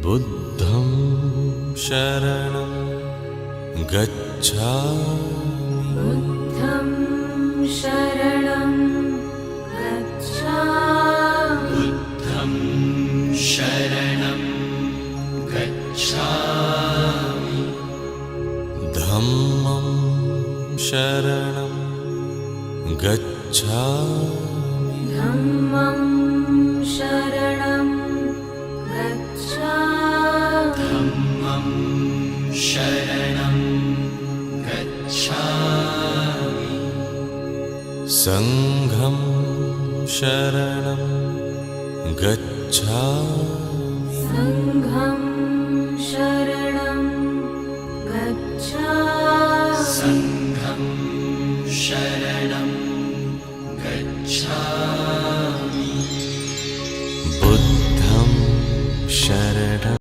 बुद्धं शरणं गच्छामि। बुद्धं शरणं गच्छामि। बुद्धं शरणं गच्छामि। धम्मं शरणं गच्छामि। धम्मं शरणं गच्छामि। धम्मं शरणं गच्छामि। संघं शरणं गच्छामि। संघं